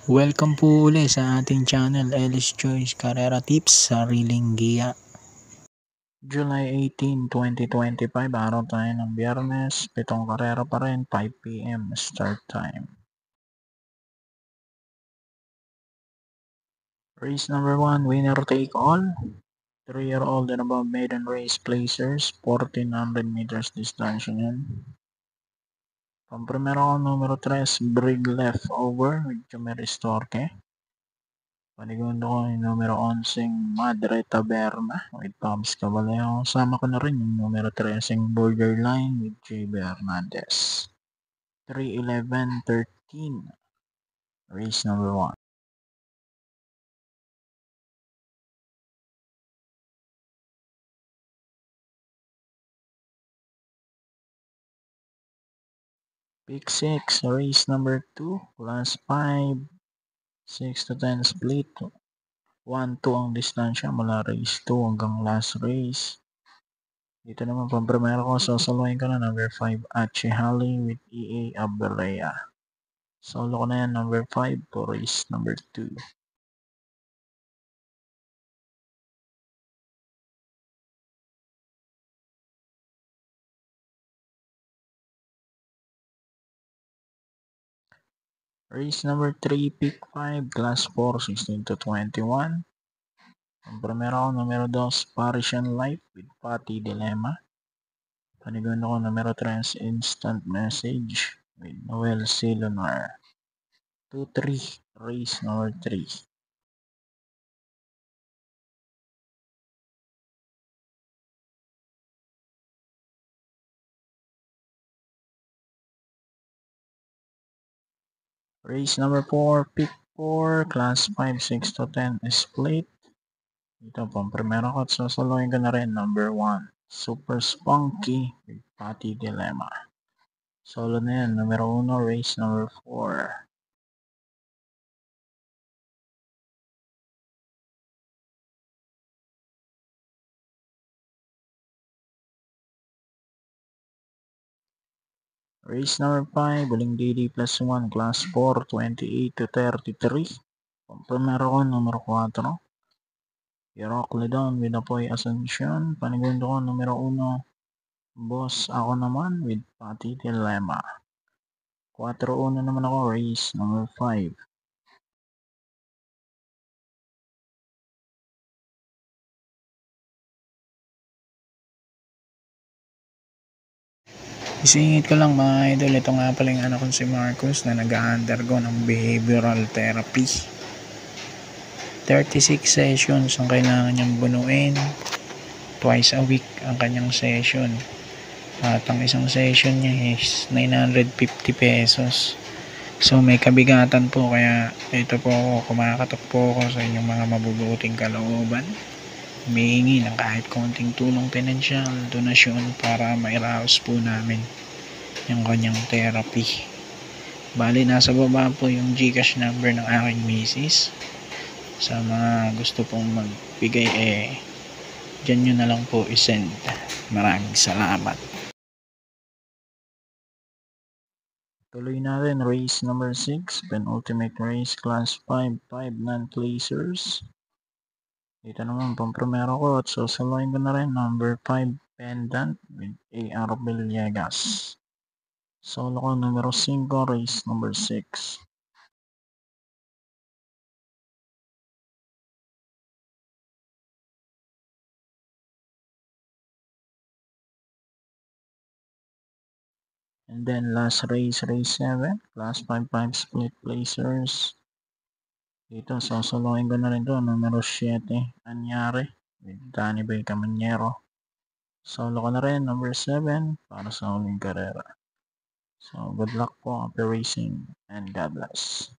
Welcome po uli sa ating channel, Ellis Choice Carrera Tips, Sariling Giya. July 18, 2025, araw tayo ng Biyernes, 7 karera pa rin, 5 p.m. start time. Race number 1, winner take all. 3-year-old and above maiden race placers, 1400 meters distansya yan. Pang-primero ko, numero 3, Brig Leftover with Chumeri Storke. Panigundo ko yung numero 11, Madre Taberna with Pams Caballero. Sama ko na rin yung numero 13, Borderline with JB Hernandez. 3-11-13, race number 1. Pick 6, race number 2, class 5, 6 to 10 split. 1-2 ang distansya mula race 2 hanggang last race. Dito naman pang primero ko, sasaluhin ko na number 5, Achi Hali with EA Abelea. Solo ko na yan, number 5 for race number 2. Race number 3, pick 5, class 4, 16 to 21. Ang primero ko, numero 2, Parisian Life with Patty Dilemma. Panigundo ko, numero 3, Instant Message with Noel Silonar. 2-3, race number 3. Race number 4, pick 4, class 5, 6 to 10 split. Ito po, primero ko at sasaluhin ko na rin, number 1, Super Spunky with Patty Dilemma. Solo na yan, numero 1, race number 4. Race number 5, Buling DD plus 1, class 4, 28 to 33. Primero ko, numero 4. Heroclidon with Apoy Asuncion. Panigundo ko, numero 1. Boss ako naman with Patty Dilemma. 4-1 naman ako, race number 5. Isingit ko lang mga idol, ito nga pala yung anak ko si Marcus na nag-undergo ng behavioral therapy. 36 sessions ang kailangan niyang bunuin. Twice a week ang kanyang session. At ang isang session niya is 950 pesos. So may kabigatan po, kaya ito po ako, kumakatok po ako sa inyong mga mabubuting kalooban. Humihingi ng kahit konting tulong pinansyal, donasyon para mairaos po namin yung kanyang therapy. Bali, nasa baba po yung GCash number ng aking misis. Sa mga gusto pong magbigay, dyan nyo na lang po isend. Maraming salamat. Tuloy natin, race number 6, penultimate race, class 5, 5 non-placers. Dito naman, pang-primero ko at sasaluhin ko na rin, number 5, pendant with AR Villegas. Solo ko, numero 5, race number 6. And then last race, race 7, class 5 split placers. Dito, sasaluhin ko na rin to, numero 7, Anyari with Danny Bay Camanyero. Solo ko na rin, number 7, para sa huling karera. So, good luck po, happy racing, and God bless.